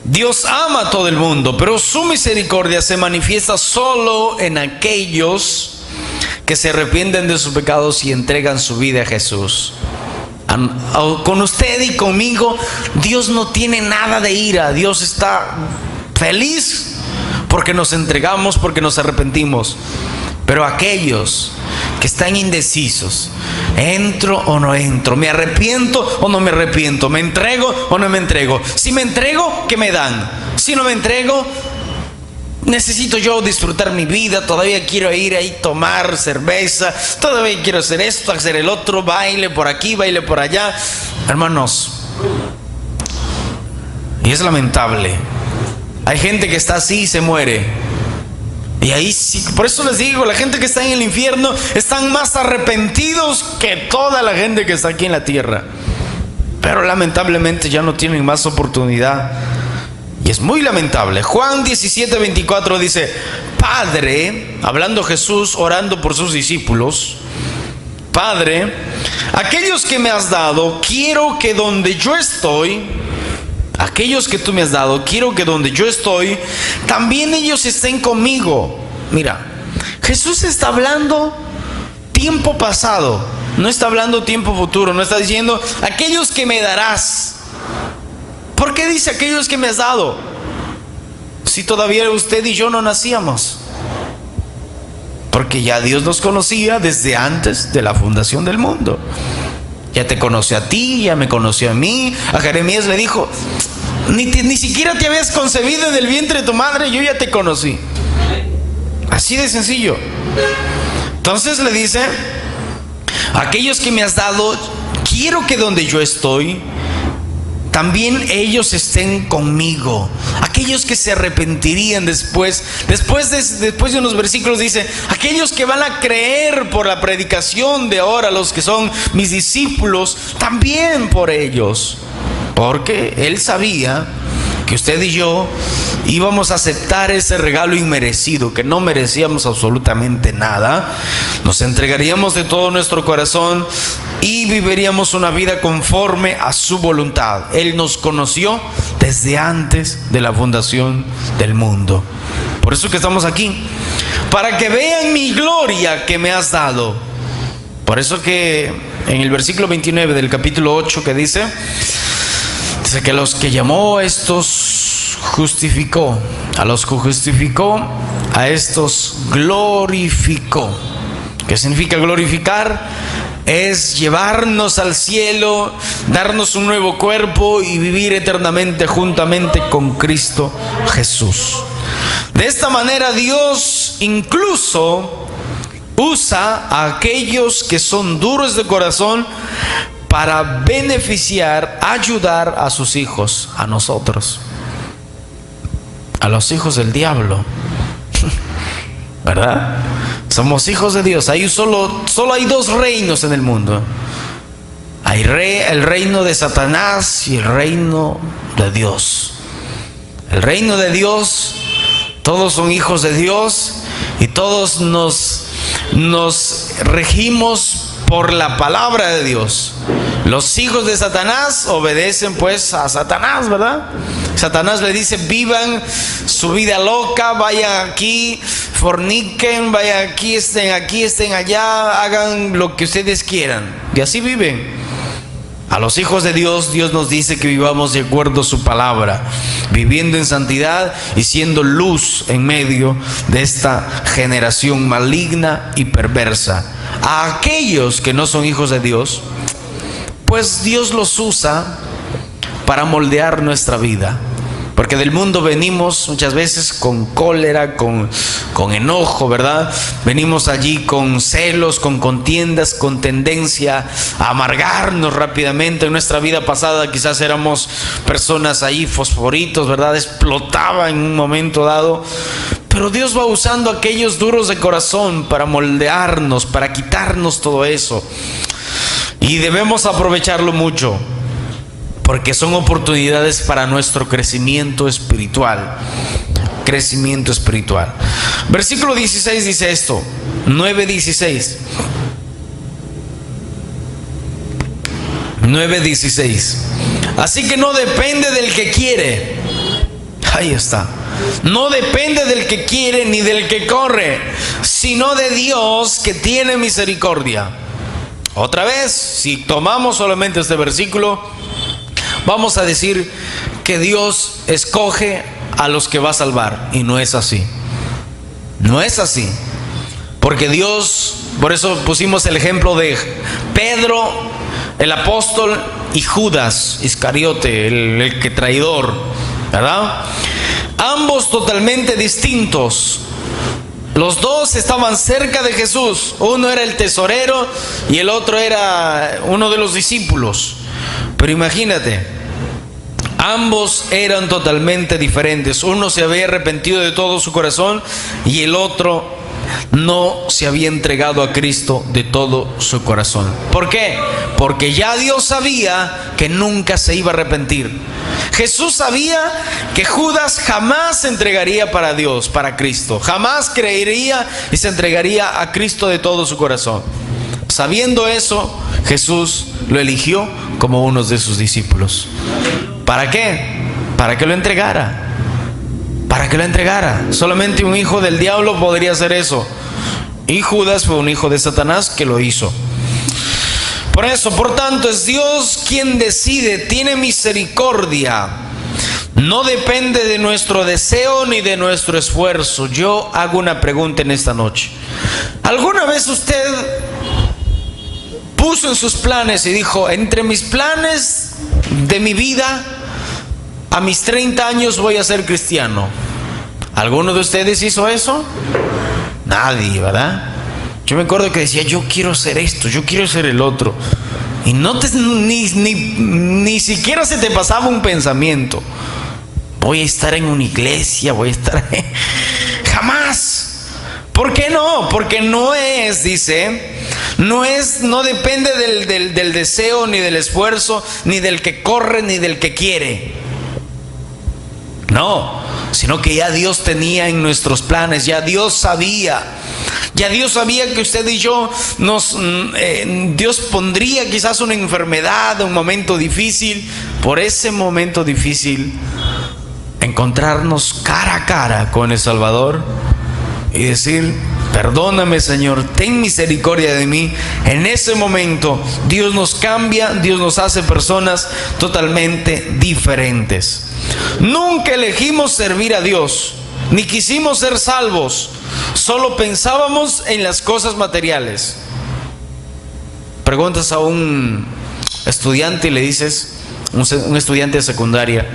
[SPEAKER 1] Dios ama a todo el mundo, pero su misericordia se manifiesta solo en aquellos que se arrepienten de sus pecados y entregan su vida a Jesús. Con usted y conmigo, Dios no tiene nada de ira. Dios está feliz porque nos entregamos, porque nos arrepentimos. Pero aquellos que están indecisos, ¿entro o no entro? ¿Me arrepiento o no me arrepiento? ¿Me entrego o no me entrego? Si me entrego, ¿qué me dan? Si no me entrego, necesito yo disfrutar mi vida. Todavía quiero ir ahí, tomar cerveza. Todavía quiero hacer esto, hacer el otro. Baile por aquí, baile por allá. Hermanos, y es lamentable. Hay gente que está así y se muere. Y ahí sí, por eso les digo, la gente que está en el infierno están más arrepentidos que toda la gente que está aquí en la tierra. Pero lamentablemente ya no tienen más oportunidad. Y es muy lamentable. Juan 17:24 dice, Padre, hablando Jesús, orando por sus discípulos, Padre, aquellos que me has dado, quiero que donde yo estoy, aquellos que tú me has dado, quiero que donde yo estoy, también ellos estén conmigo. Mira, Jesús está hablando tiempo pasado, no está hablando tiempo futuro, no está diciendo aquellos que me darás. ¿Por qué dice aquellos que me has dado? Si todavía usted y yo no nacíamos. Porque ya Dios nos conocía desde antes de la fundación del mundo. Ya te conoció a ti, ya me conoció a mí. A Jeremías le dijo, ni siquiera te habías concebido en el vientre de tu madre, yo ya te conocí. Así de sencillo. Entonces le dice, aquellos que me has dado, quiero que donde yo estoy, también ellos estén conmigo. Aquellos que se arrepentirían después de unos versículos dice, aquellos que van a creer por la predicación de ahora, los que son mis discípulos, también por ellos. Porque Él sabía que usted y yo íbamos a aceptar ese regalo inmerecido, que no merecíamos absolutamente nada. Nos entregaríamos de todo nuestro corazón y viviríamos una vida conforme a su voluntad. Él nos conoció desde antes de la fundación del mundo. Por eso que estamos aquí, para que vean mi gloria que me has dado. Por eso que en el versículo 29 del capítulo 8 que dice que los que llamó a estos justificó, a los que justificó, a estos glorificó. ¿Qué significa glorificar? Es llevarnos al cielo, darnos un nuevo cuerpo y vivir eternamente juntamente con Cristo Jesús. De esta manera Dios incluso usa a aquellos que son duros de corazón para beneficiar, ayudar a sus hijos, a nosotros, a los hijos del diablo, ¿verdad? Somos hijos de Dios. Solo hay dos reinos en el mundo. Hay el reino de Satanás y el reino de Dios. El reino de Dios, todos son hijos de Dios y todos nos regimos por la palabra de Dios. Los hijos de Satanás obedecen pues a Satanás, ¿verdad? Satanás le dice: vivan su vida loca, vayan aquí, forniquen, vayan aquí, estén allá, hagan lo que ustedes quieran. Y así viven. A los hijos de Dios, Dios nos dice que vivamos de acuerdo a su palabra, viviendo en santidad y siendo luz en medio de esta generación maligna y perversa. A aquellos que no son hijos de Dios, pues Dios los usa para moldear nuestra vida. Porque del mundo venimos muchas veces con cólera, con enojo, ¿verdad? Venimos allí con celos, con contiendas, con tendencia a amargarnos rápidamente. En nuestra vida pasada quizás éramos personas ahí fosforitos, ¿verdad? Explotaba en un momento dado. Pero Dios va usando a aquellos duros de corazón para moldearnos, para quitarnos todo eso. Y debemos aprovecharlo mucho, porque son oportunidades para nuestro crecimiento espiritual. Crecimiento espiritual. Versículo 16 dice esto, 9:16. 9:16. Así que no depende del que quiere. Ahí está. No depende del que quiere ni del que corre, sino de Dios que tiene misericordia. Otra vez, si tomamos solamente este versículo, vamos a decir que Dios escoge a los que va a salvar. Y no es así. No es así. Porque Dios, por eso pusimos el ejemplo de Pedro, el apóstol, y Judas Iscariote, el que traidor, ¿verdad? Ambos totalmente distintos. Los dos estaban cerca de Jesús. Uno era el tesorero y el otro era uno de los discípulos. Pero imagínate, ambos eran totalmente diferentes. Uno se había arrepentido de todo su corazón y el otro no se había entregado a Cristo de todo su corazón. ¿Por qué? Porque ya Dios sabía que nunca se iba a arrepentir. Jesús sabía que Judas jamás se entregaría para Dios, para Cristo. Jamás creería y se entregaría a Cristo de todo su corazón. Sabiendo eso, Jesús lo eligió como uno de sus discípulos. ¿Para qué? Para que lo entregara. Para que lo entregara. Solamente un hijo del diablo podría hacer eso. Y Judas fue un hijo de Satanás que lo hizo. Por eso, por tanto, es Dios quien decide, tiene misericordia. No depende de nuestro deseo ni de nuestro esfuerzo. Yo hago una pregunta en esta noche. ¿Alguna vez usted puso en sus planes y dijo: entre mis planes de mi vida, a mis 30 años voy a ser cristiano? ¿Alguno de ustedes hizo eso? Nadie, ¿verdad? Yo me acuerdo que decía: yo quiero ser esto, yo quiero ser el otro. Y ni siquiera se te pasaba un pensamiento: voy a estar en una iglesia, voy a estar... Jamás. ¿Por qué no? Porque no es, dice, no depende del deseo, ni del esfuerzo, ni del que corre, ni del que quiere. No, sino que ya Dios tenía en nuestros planes, ya Dios sabía que usted y yo Dios pondría quizás una enfermedad, un momento difícil. Por ese momento difícil, encontrarnos cara a cara con el Salvador y decir: perdóname, Señor, ten misericordia de mí. En ese momento Dios nos cambia, Dios nos hace personas totalmente diferentes. Nunca elegimos servir a Dios, ni quisimos ser salvos, solo pensábamos en las cosas materiales. Preguntas a un estudiante y le dices, un estudiante de secundaria,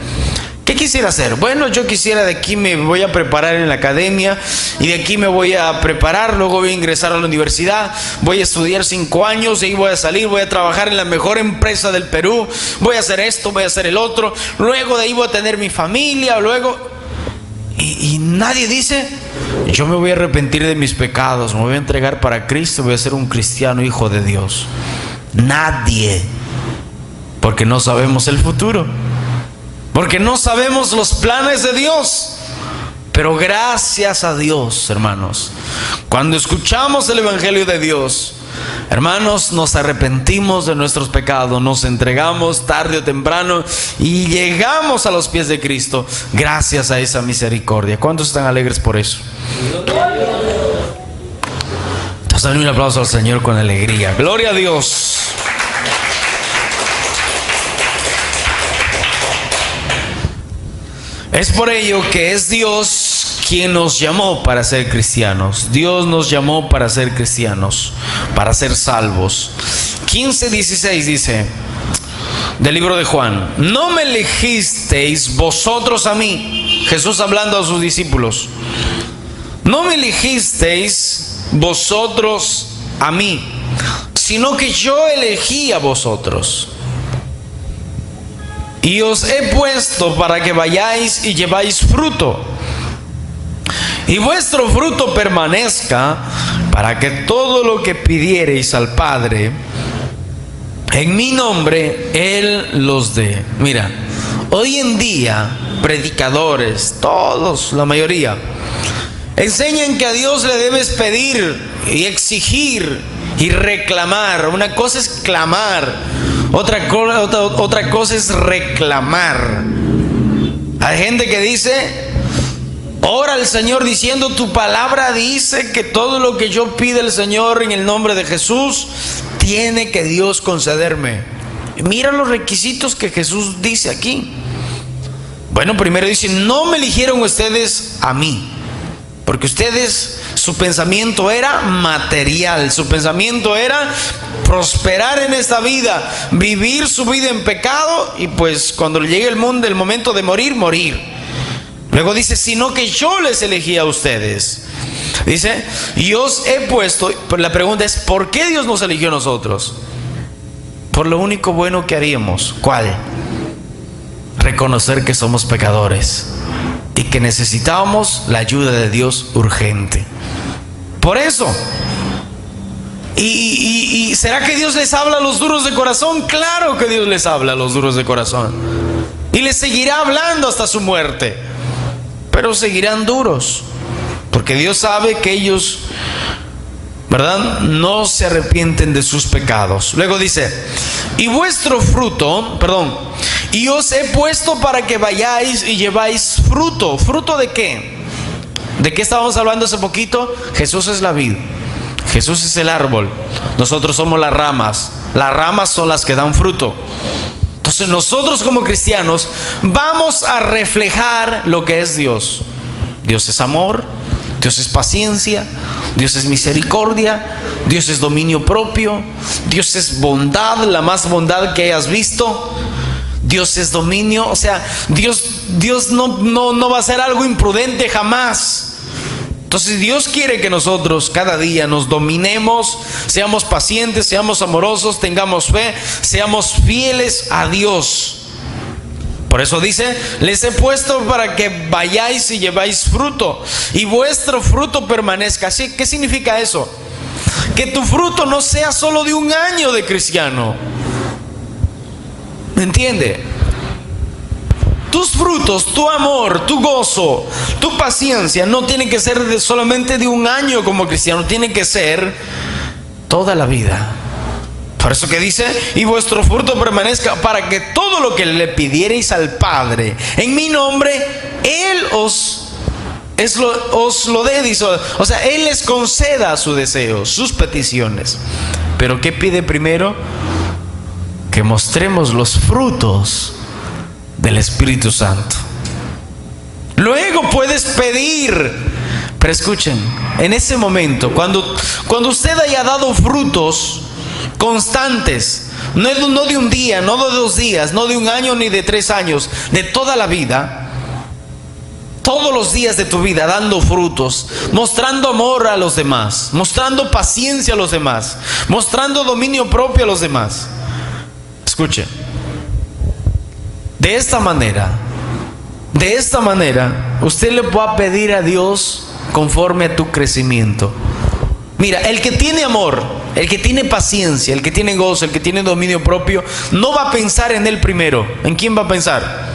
[SPEAKER 1] ¿qué quisiera hacer? Bueno, yo quisiera, de aquí me voy a preparar en la academia, y de aquí me voy a preparar, luego voy a ingresar a la universidad, voy a estudiar 5 años, y ahí voy a salir, voy a trabajar en la mejor empresa del Perú, voy a hacer esto, voy a hacer el otro, luego de ahí voy a tener mi familia, luego... Y nadie dice, yo me voy a arrepentir de mis pecados, me voy a entregar para Cristo, voy a ser un cristiano, hijo de Dios. Nadie. Porque no sabemos el futuro, porque no sabemos los planes de Dios. Pero gracias a Dios, hermanos, cuando escuchamos el Evangelio de Dios, hermanos, nos arrepentimos de nuestros pecados, nos entregamos tarde o temprano y llegamos a los pies de Cristo gracias a esa misericordia. ¿Cuántos están alegres por eso? Entonces, dale un aplauso al Señor con alegría. Gloria a Dios. Es por ello que es Dios quien nos llamó para ser cristianos. Dios nos llamó para ser cristianos, para ser salvos. 15:16 dice del libro de Juan: no me elegisteis vosotros a mí. Jesús hablando a sus discípulos. No me elegisteis vosotros a mí, sino que yo elegí a vosotros. Y os he puesto para que vayáis y lleváis fruto, y vuestro fruto permanezca, para que todo lo que pidiereis al Padre en mi nombre, Él los dé. Mira, hoy en día, predicadores, todos, la mayoría, enseñan que a Dios le debes pedir y exigir y reclamar. Una cosa es clamar, otra cosa es reclamar. Hay gente que dice, ora al Señor diciendo, tu palabra dice que todo lo que yo pida al Señor en el nombre de Jesús, tiene que Dios concederme. Mira los requisitos que Jesús dice aquí. Bueno, primero dice, no me eligieron ustedes a mí, porque ustedes, su pensamiento era material, su pensamiento era prosperar en esta vida, vivir su vida en pecado, y pues cuando llegue el momento de morir, morir. Luego dice, sino que yo les elegí a ustedes. Dice, y os he puesto, pero la pregunta es, ¿por qué Dios nos eligió a nosotros? Por lo único bueno que haríamos. ¿Cuál? Reconocer que somos pecadores y que necesitábamos la ayuda de Dios urgente. Por eso. ¿Y será que Dios les habla a los duros de corazón? Claro que Dios les habla a los duros de corazón, y les seguirá hablando hasta su muerte, pero seguirán duros, porque Dios sabe que ellos, ¿verdad?, no se arrepienten de sus pecados. Luego dice, y vuestro fruto, y os he puesto para que vayáis y lleváis fruto. ¿Fruto de qué? ¿De qué estábamos hablando hace poquito? Jesús es la vid, Jesús es el árbol, nosotros somos las ramas. Las ramas son las que dan fruto. Entonces nosotros como cristianos vamos a reflejar lo que es Dios. Dios es amor, Dios es paciencia, Dios es misericordia, Dios es dominio propio, Dios es bondad, la más bondad que hayas visto. Dios es dominio, o sea, Dios no va a hacer algo imprudente jamás. Entonces Dios quiere que nosotros cada día nos dominemos, seamos pacientes, seamos amorosos, tengamos fe, seamos fieles a Dios. Por eso dice, les he puesto para que vayáis y lleváis fruto, y vuestro fruto permanezca. ¿Sí? ¿Qué significa eso? Que tu fruto no sea solo de un año de cristiano. ¿Me entiende? Tus frutos, tu amor, tu gozo, tu paciencia no tienen que ser solamente de un año como cristiano, tienen que ser toda la vida. Por eso que dice, y vuestro fruto permanezca, para que todo lo que le pidiereis al Padre en mi nombre, Él os lo dé, dice. O sea, Él les conceda su deseo, sus peticiones. Pero ¿qué pide primero? Que mostremos los frutos del Espíritu Santo. Luego puedes pedir, pero escuchen, en ese momento, cuando usted haya dado frutos constantes, no de un día, no de 2 días, no de 1 año ni de 3 años, de toda la vida, todos los días de tu vida dando frutos, mostrando amor a los demás, mostrando paciencia a los demás, mostrando dominio propio a los demás. Escuche, de esta manera, usted le va a pedir a Dios conforme a tu crecimiento. Mira, el que tiene amor, el que tiene paciencia, el que tiene gozo, el que tiene dominio propio, no va a pensar en él primero. ¿En quién va a pensar?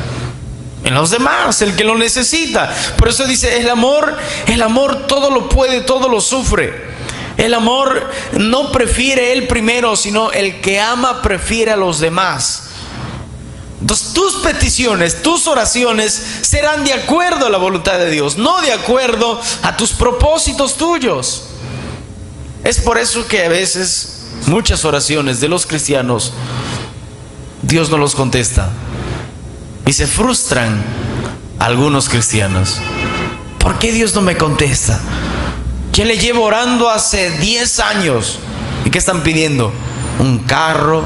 [SPEAKER 1] En los demás, el que lo necesita. Por eso dice, el amor todo lo puede, todo lo sufre. El amor no prefiere él primero, sino el que ama prefiere a los demás. Entonces tus peticiones, tus oraciones serán de acuerdo a la voluntad de Dios, no de acuerdo a tus propósitos tuyos. Es por eso que a veces muchas oraciones de los cristianos Dios no los contesta y se frustran algunos cristianos. ¿Por qué Dios no me contesta? Yo le llevo orando hace 10 años. ¿Y qué están pidiendo? Un carro,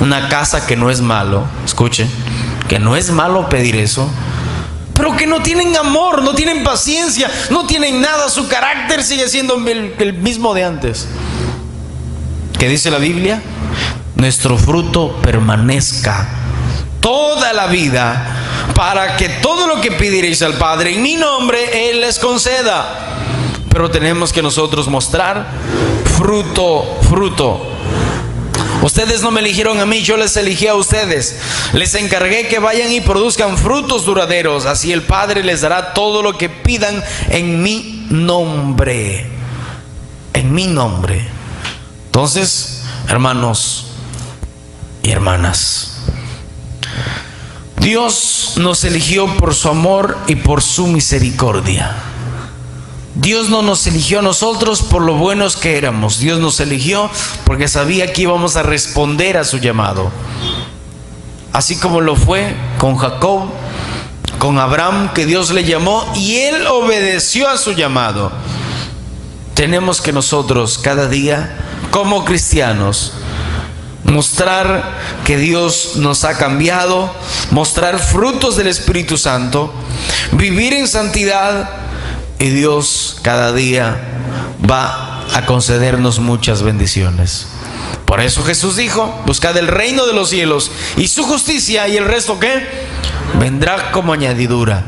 [SPEAKER 1] una casa, que no es malo. Escuchen, que no es malo pedir eso, pero que no tienen amor, no tienen paciencia, no tienen nada. Su carácter sigue siendo el mismo de antes. ¿Qué dice la Biblia? Nuestro fruto permanezca toda la vida, para que todo lo que pidierais al Padre en mi nombre, Él les conceda. Pero tenemos que nosotros mostrar fruto. Ustedes no me eligieron a mí, yo les elegí a ustedes. Les encargué que vayan y produzcan frutos duraderos. Así el Padre les dará todo lo que pidan en mi nombre. En mi nombre. Entonces, hermanos y hermanas, Dios nos eligió por su amor y por su misericordia. Dios no nos eligió a nosotros por lo buenos que éramos. Dios nos eligió porque sabía que íbamos a responder a su llamado. Así como lo fue con Jacob, con Abraham, que Dios le llamó y él obedeció a su llamado. Tenemos que nosotros cada día, como cristianos, mostrar que Dios nos ha cambiado, mostrar frutos del Espíritu Santo, vivir en santidad. Y Dios cada día va a concedernos muchas bendiciones. Por eso Jesús dijo, buscad el reino de los cielos y su justicia, y el resto ¿qué? Vendrá como añadidura,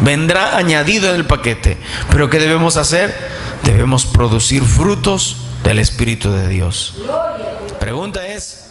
[SPEAKER 1] vendrá añadido en el paquete. Pero ¿qué debemos hacer? Debemos producir frutos del Espíritu de Dios. Pregunta es: